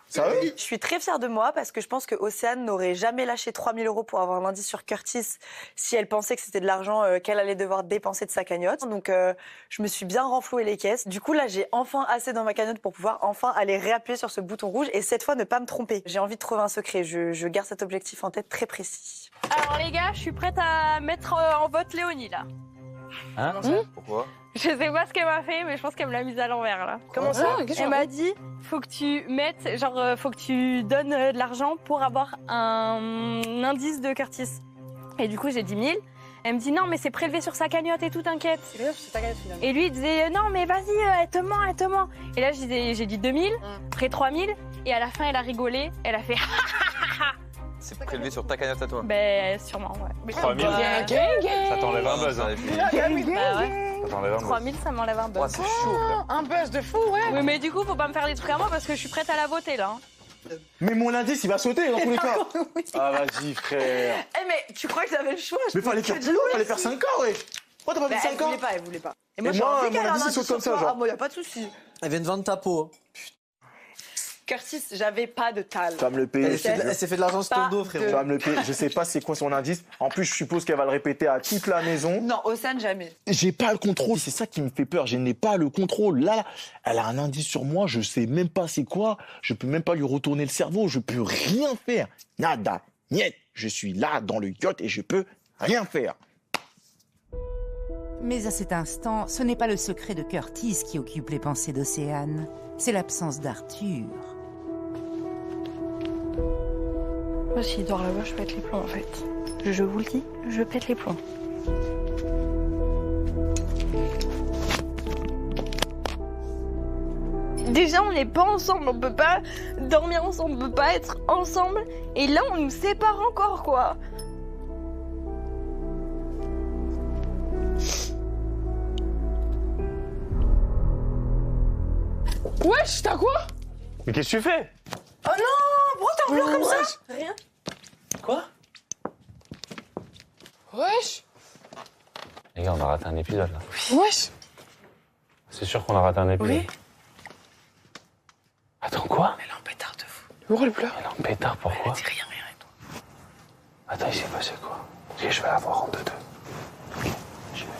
Sérieux? Je suis très fière de moi parce que je pense que Océane n'aurait jamais lâché 3000 € pour avoir un indice sur Curtis si elle pensait que c'était de l'argent qu'elle allait devoir dépenser de sa cagnotte. Donc je me suis bien renfloué les caisses. Du coup là j'ai enfin assez dans ma cagnotte pour pouvoir enfin aller réappuyer sur ce bouton rouge et cette fois ne pas me tromper. J'ai envie de trouver un secret. Je garde cet objectif en tête très précis. Alors les gars, je suis prête à mettre en vote Léonie là. Hein? Pourquoi? Je sais pas ce qu'elle m'a fait, mais je pense qu'elle me l'a mise à l'envers là. Comment ça? Elle m'a dit, faut que tu mettes, genre, faut que tu donnes de l'argent pour avoir un indice de Curtis. Et du coup, j'ai dit 1000. Elle me dit non, mais c'est prélevé sur sa cagnotte et tout, t'inquiète. C'est ta cagnotte finalement. Et lui, il disait non, mais vas-y, elle te ment, elle te ment. Et là, j'ai dit 2000, après 3000. Et à la fin, elle a rigolé. Elle a fait C'est prélevé sur ta cagnotte à toi. ben, sûrement, ouais. 3000. Ça t'enlève un buzz. Hein. Bah ouais. Ça t'enlève un buzz. 3000, ça m'enlève un buzz. Ouais, c'est chaud, frère. Un buzz de fou, ouais. Oui, mais du coup, faut pas me faire des trucs à moi parce que je suis prête à la voter là. hein. Mais mon indice, il va sauter dans tous les cas. Ah, vas-y, frère. Eh mais tu crois que j'avais le choix? Mais fallait faire 5 ans, ouais. Pourquoi t'as pas fait 5 ans? Elle voulait pas. Et moi, j'ai envie mon qu'elle ait un indice, il saute comme ça, sur genre. Ah, moi, y a pas de souci. Elle vient de vendre ta peau. Curtis, j'avais pas de tal. Tu vas me le payer. Elle s'est fait de l'argent sur ton dos, frérot. Tu vas me le payer. Je sais pas c'est quoi son indice. En plus, je suppose qu'elle va le répéter à toute la maison. Non, Océane, jamais. J'ai pas le contrôle. C'est ça qui me fait peur. Je n'ai pas le contrôle. Là, elle a un indice sur moi. Je sais même pas c'est quoi. Je peux même pas lui retourner le cerveau. Je peux rien faire. Nada. Niet. Je suis là dans le yacht et je peux rien faire. Mais à cet instant, ce n'est pas le secret de Curtis qui occupe les pensées d'Océane. C'est l'absence d'Arthur. Moi, s'il dort là-bas, je pète les plombs en fait. Je vous le dis, je pète les plombs. Déjà, on n'est pas ensemble, on peut pas dormir ensemble, on peut pas être ensemble. Et là, on nous sépare encore, quoi. Wesh, t'as quoi? Mais qu'est-ce que tu fais? Oh non, pourquoi t'en pleures comme ça? Rien. Quoi? Wesh. Les gars, on a raté un épisode là. Wesh. C'est sûr qu'on a raté un épisode. Oui. Attends, quoi? Elle est en pétard de fou. Pourquoi elle pleure? Elle est en pétard, pourquoi? Elle dit rien, rien. Attends, il s'est passé quoi? Ok, je vais la voir en 2-2. Ok, j'y vais.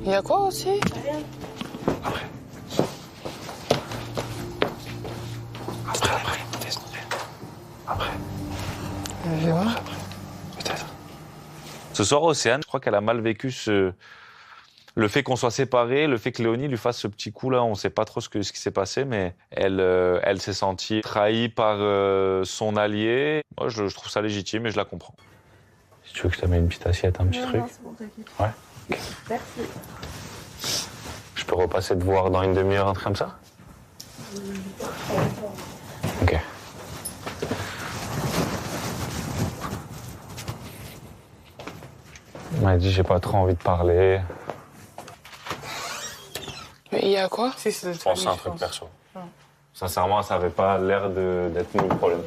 Il y a quoi aussi? Après, laisse tomber. Après. Je vais voir. Peut-être. Ce soir, Océane, je crois qu'elle a mal vécu le fait qu'on soit séparés, le fait que Léonie lui fasse ce petit coup là, on ne sait pas trop ce qui s'est passé, mais elle s'est sentie trahie par son allié. Moi, je trouve ça légitime et je la comprends. Si tu veux que je te mette une petite assiette, un petit truc. Non, c'est bon, t'inquiète. Ouais. Okay. Merci. Je peux repasser te voir dans une demi-heure, un truc comme ça? Ok. Il m'a dit j'ai pas trop envie de parler. Mais il y a quoi? Je pense que c'est un truc perso. Sincèrement, ça avait pas l'air d'être nous le problème.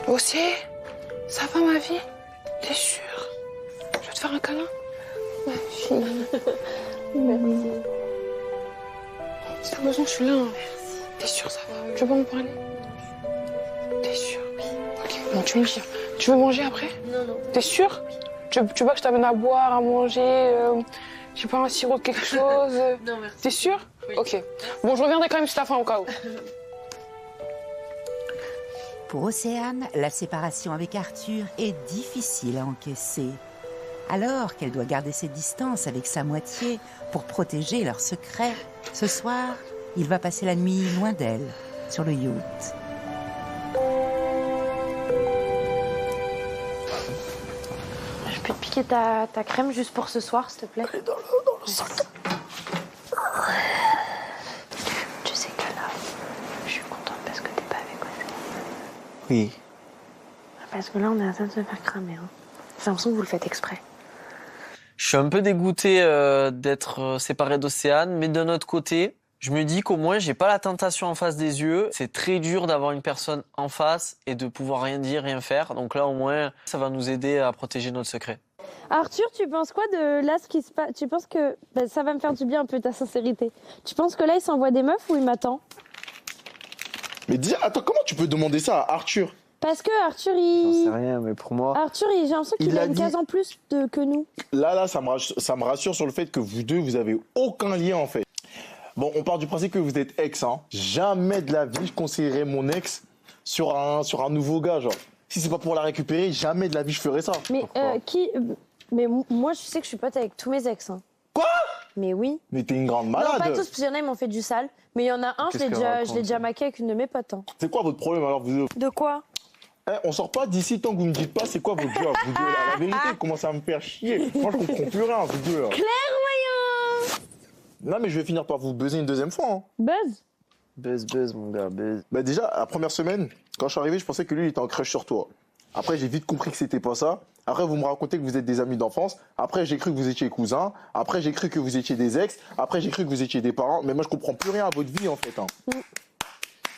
Aussi, ça va ma vie? T'es sûr? Je vais te faire un câlin? Ma fille. Merci. Si t'as besoin, je suis là. Hein. T'es sûr, ça va? Tu veux pas me parler? T'es sûr? Oui. Ok, bon, tu veux me dire. Tu veux manger après? Non. T'es sûr? Tu veux que je t'amène à boire, à manger, je sais pas, un sirop de quelque chose? Non, merci. T'es sûr? Oui. Ok. Bon, je reviendrai quand même si t'as faim au cas où. Pour Océane, la séparation avec Arthur est difficile à encaisser. Alors qu'elle doit garder ses distances avec sa moitié pour protéger leur secret, ce soir, il va passer la nuit loin d'elle, sur le yacht. Je peux te piquer ta crème juste pour ce soir, s'il te plaît? Elle est dans le sac. Tu sais que là, je suis contente parce que t'es pas avec Océane. Oui. Parce que là, on est à ça de se faire cramer. Hein. J'ai l'impression que vous le faites exprès. Je suis un peu dégoûté d'être séparé d'Océane, mais d'un autre côté, je me dis qu'au moins, j'ai pas la tentation en face des yeux. C'est très dur d'avoir une personne en face et de pouvoir rien dire, rien faire. Donc là, au moins, ça va nous aider à protéger notre secret. Arthur, tu penses quoi de là ce qui se passe? Tu penses que ça va me faire du bien un peu ta sincérité? Tu penses que là, il s'envoie des meufs ou il m'attend? Mais dis, attends, comment tu peux demander ça à Arthur? Parce que Arthur, J'en sais rien, mais pour moi. Arthur, j'ai l'impression qu'il a une case en plus que nous. Là, ça me rassure sur le fait que vous deux, vous avez aucun lien en fait. Bon, on part du principe que vous êtes ex, hein. Jamais de la vie, je conseillerais mon ex sur un nouveau gars, genre. Si c'est pas pour la récupérer, jamais de la vie, je ferais ça. Mais Mais moi, je sais que je suis pote avec tous mes ex. Hein. Quoi? Mais oui. Mais t'es une grande malade. Non, pas tous, parce qu'il y en a, ils m'ont fait du sale. Mais il y en a un, je l'ai déjà maqué avec une de mes potes. Hein. C'est quoi votre problème alors, vous deux? De quoi? On sort pas d'ici tant que vous me dites pas c'est quoi votre job. Vous deux, la vérité, commence à me faire chier. Moi, je comprends plus rien, vous deux. Là. Clairement. Non, mais je vais finir par vous buzzer une deuxième fois. Hein. Buzz? Buzz, mon gars, buzz. Bah déjà, la première semaine, quand je suis arrivé, je pensais que lui, il était en crush sur toi. Après, j'ai vite compris que c'était pas ça. Après, vous me racontez que vous êtes des amis d'enfance. Après, j'ai cru que vous étiez cousins. Après, j'ai cru que vous étiez des ex. Après, j'ai cru que vous étiez des parents. Mais moi, je comprends plus rien à votre vie, en fait. Hein.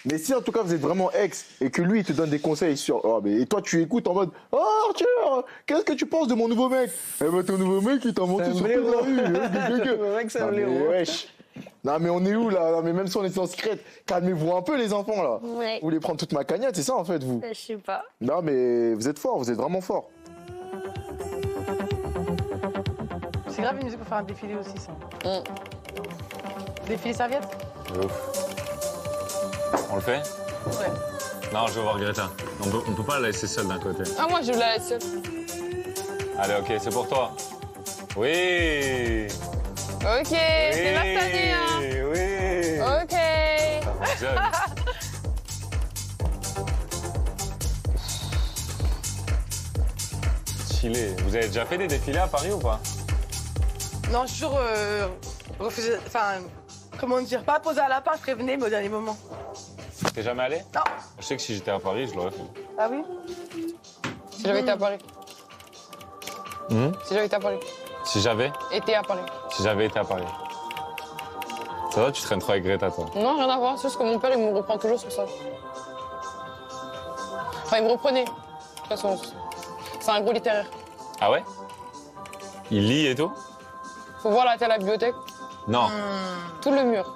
Mais si, en tout cas, vous êtes vraiment ex et que lui, il te donne des conseils sur... Oh, mais... Et toi, tu écoutes en mode... Oh, Arthur, qu'est-ce que tu penses de mon nouveau mec? Eh ben, ton nouveau mec, il t'a menti sur toute la rue. Wesh. Non, mais on est où, là? Non, mais même si on est en secret, calmez-vous un peu, les enfants, là. Ouais. Vous voulez prendre toute ma cagnotte, c'est ça, en fait, vous? Je sais pas. Non, mais vous êtes forts, vous êtes vraiment forts. C'est grave, une musique pour faire un défilé aussi, ça. Défilé serviette? On le fait? Ouais. Non, je veux voir Greta. On peut pas la laisser seule d'un côté. Ah, moi, je la laisse seule. Allez, ok, c'est pour toi. Oui. Ok, c'est ma année, hein. Oui. Ok. Ça fonctionne. défilé. Vous avez déjà fait des défilés à Paris ou pas? Non, j'ai toujours refusé. Enfin, comment dire, pas poser à la part, je prévenais, mais au dernier moment. T'es jamais allé? Non. Je sais que si j'étais à Paris, je l'aurais fait. Ah oui? Si j'avais été à Paris. Si j'avais été à Paris. Si j'avais? Été à Paris. Si j'avais été à Paris. Ça va, tu traînes trop avec Greta, toi? Non, rien à voir. C'est juste que mon père, il me reprend toujours sur ça. Enfin, il me reprenait. De toute façon, c'est un gros littéraire. Ah ouais? Il lit et tout? Faut voir la télé à la bibliothèque. Non. Tout le mur.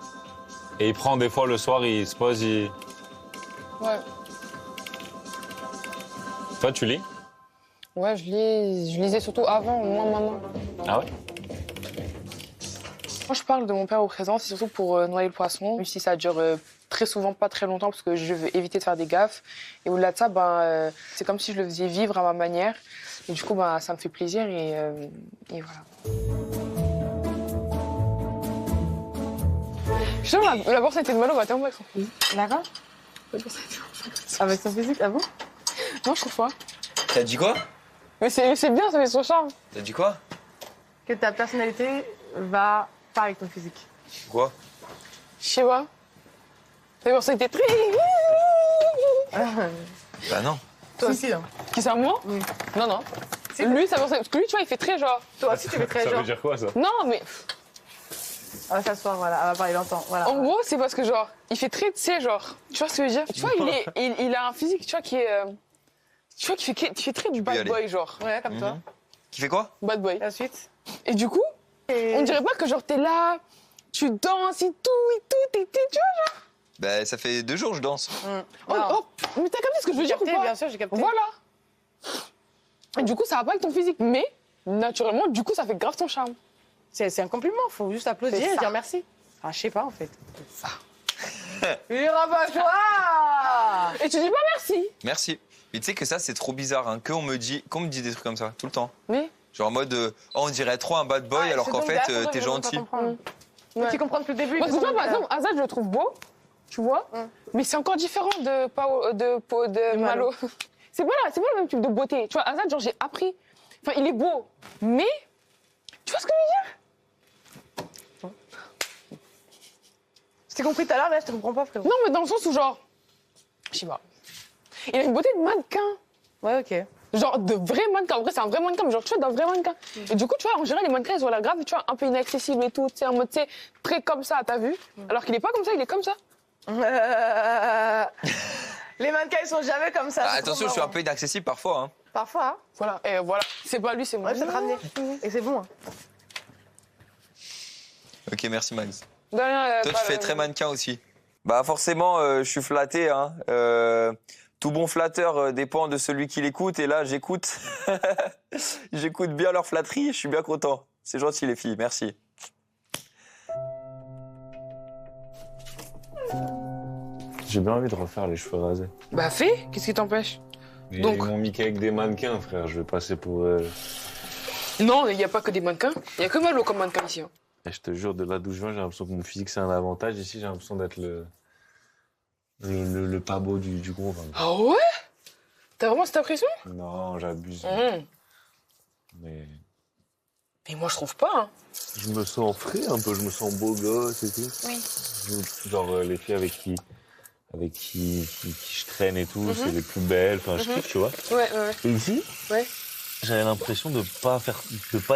Et il prend des fois le soir, il se pose, il... Ouais. Toi, tu lis? Ouais, je lisais surtout avant, moins maintenant. Ah ouais? Quand je parle de mon père au présent, c'est surtout pour noyer le poisson, même si ça dure très souvent pas très longtemps parce que je veux éviter de faire des gaffes. Et au-delà de ça, c'est comme si je le faisais vivre à ma manière. Et du coup, ça me fait plaisir et voilà. Je sais pas, la personnalité de Malo va tellement avec son physique. D'accord? Avec son physique, ah bon? Non, je trouve pas. T'as dit quoi? Mais c'est bien, ça fait son charme. T'as dit quoi? Que ta personnalité va pas avec ton physique. Quoi? Je sais pas. Ta personnalité très... Bah non. Toi aussi, hein. Qui c'est à moi? Oui. Non, non. Lui, ça parce que lui, tu vois, il fait très genre. Toi aussi, tu fais très genre. Ça veut dire quoi, ça? Non, mais... On va s'asseoir, voilà, elle va parler longtemps. Voilà. En gros, c'est parce que genre, il fait très, tu sais, genre, tu vois ce que je veux dire? Tu vois, il a un physique, tu vois, qui est, tu vois, qui fait très du bad boy, genre. Ouais, comme toi. Qui fait quoi? Bad boy. La suite. Et du coup, on dirait pas que genre t'es là, tu danses et tout, tu vois, genre. Bah, ça fait 2 jours que je danse. Oh, mais t'as capté ce que je veux dire ou pas? Bien sûr, j'ai capté. Voilà. Et du coup, ça va pas avec ton physique, mais naturellement, du coup, ça fait grave ton charme. C'est un compliment, faut juste applaudir et dire merci. Ah, je sais pas en fait. C'est ça. Il rabat-toi! Et tu dis pas merci. Merci. Mais tu sais que ça, c'est trop bizarre, hein, qu'on me dit des trucs comme ça, tout le temps. Oui. Genre en mode, on dirait trop un bad boy alors qu'en fait, t'es gentil. Tu comprends depuis le début. Parce que toi, par exemple, Azad, je le trouve beau, tu vois, mais c'est encore différent de Malo. C'est pas le même type de beauté. Tu vois, Azad, genre, j'ai appris. Enfin, il est beau, mais. Tu vois ce que je veux dire? Je t'ai compris tout à l'heure, là, je te comprends pas, frérot. Non, mais dans le sens où, genre. Je sais pas. Il a une beauté de mannequin. Ouais, ok. Genre de vrai mannequin. En vrai, c'est un vrai mannequin, mais genre, tu vois, d'un vrai mannequin. Et du coup, tu vois, en général, les mannequins, ils ont l'air grave, tu vois, un peu inaccessibles et tout. Tu sais, en mode, tu sais, très comme ça, t'as vu? Alors qu'il est pas comme ça, il est comme ça. Les mannequins, ils sont jamais comme ça. Attention, je suis un peu inaccessible parfois. Hein. Parfois, hein. Voilà, et voilà. C'est pas lui, c'est moi. Ouais, ça te ramener. Et c'est bon. Hein. Ok, merci Max. De rien, toi, tu fais très mannequin aussi. Bah forcément, je suis flatté. Hein. Tout bon flatteur dépend de celui qui l'écoute. Et là, j'écoute. J'écoute bien leur flatterie. Je suis bien content. C'est gentil, les filles. Merci. J'ai bien envie de refaire les cheveux rasés. Bah fais, qu'est-ce qui t'empêche? Donc... Ils m'ont mis qu'avec des mannequins, frère. Je vais passer pour... Non, il n'y a pas que des mannequins. Il n'y a que Malo comme mannequin ici. Hein. Et je te jure, de là d'où je viens, j'ai l'impression que mon physique, c'est un avantage. Ici, j'ai l'impression d'être le pas beau du groupe. Hein. Ah ouais? T'as vraiment cette impression? Non, j'abuse. Mais moi, je trouve pas. Hein. Je me sens frais un peu, je me sens beau gosse et tout. Oui. Genre, les filles avec qui je traîne et tout, c'est les plus belles. Enfin, je kiffe, tu vois. Ouais. Et ici? Ouais. J'avais l'impression de pas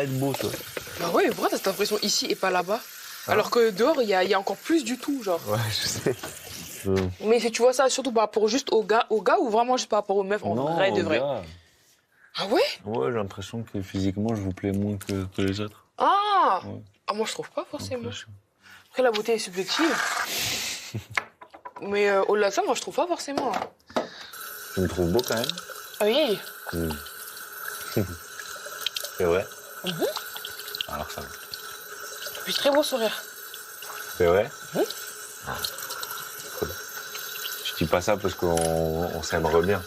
être beau, tu vois. Bah ouais, pourquoi t'as cette impression ici et pas là-bas? Alors que dehors, il y a encore plus du tout, genre. Ouais, je sais. Mais si tu vois ça surtout par rapport juste aux gars ou vraiment juste par rapport aux meufs en vrai de vrai? Gars. Ah ouais? Ouais, j'ai l'impression que physiquement, je vous plais moins que les autres. Ah ouais. Ah, moi, je trouve pas forcément. Après, la beauté est subjective. Mais au-delà de ça, moi, je trouve pas forcément. Tu me trouves beau quand même? Ah oui. C'est vrai? Alors ça va. Puis très beau sourire. C'est vrai? Ah, cool. Je dis pas ça parce qu'on s'aimerait bien.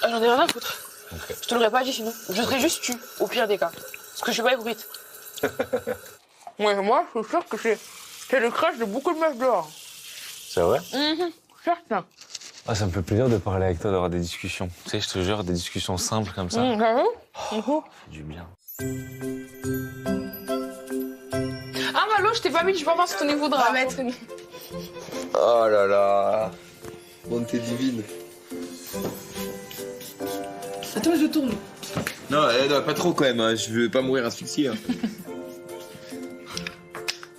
Ah, j'en ai rien à foutre. Okay. Je te l'aurais pas dit sinon. Je serais juste tu, au pire des cas. Parce que je suis pas hypocrite. Ouais, moi, je suis sûr que c'est le crush de beaucoup de meufs dehors. C'est vrai? Certain. Ah, ça me fait plaisir de parler avec toi, d'avoir des discussions. Tu sais, je te jure, des discussions simples comme ça. Ça fait du bien. Ah, Malo, je t'ai pas mis du parfum sur ton niveau de drap. Oh là là. Bonté divine. Attends, je tourne. Non, pas trop quand même, hein. Je veux pas mourir asphyxié. Hein.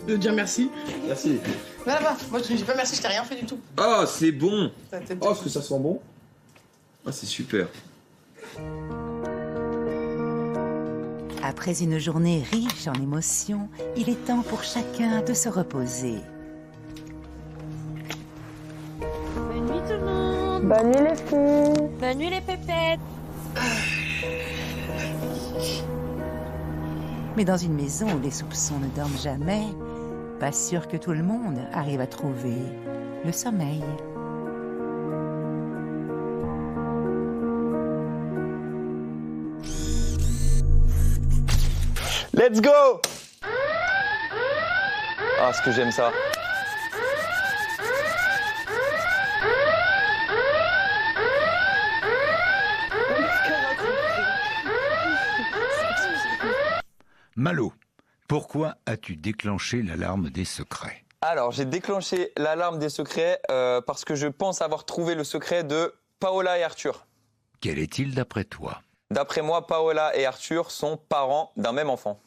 Je veux dire merci. Merci. Va là-bas, moi je dis pas merci, je t'ai rien fait du tout. Oh, c'est bon. Oh, est-ce que ça sent bon? Ah, c'est super. Après une journée riche en émotions, il est temps pour chacun de se reposer. Bonne nuit tout le monde. Bonne nuit les filles. Bonne nuit les pépettes. Mais dans une maison où les soupçons ne dorment jamais, pas sûr que tout le monde arrive à trouver le sommeil. Let's go! Ah, ce que j'aime ça. Malo, pourquoi as-tu déclenché l'alarme des secrets? Alors, j'ai déclenché l'alarme des secrets parce que je pense avoir trouvé le secret de Paola et Arthur. Quel est-il d'après toi? D'après moi, Paola et Arthur sont parents d'un même enfant.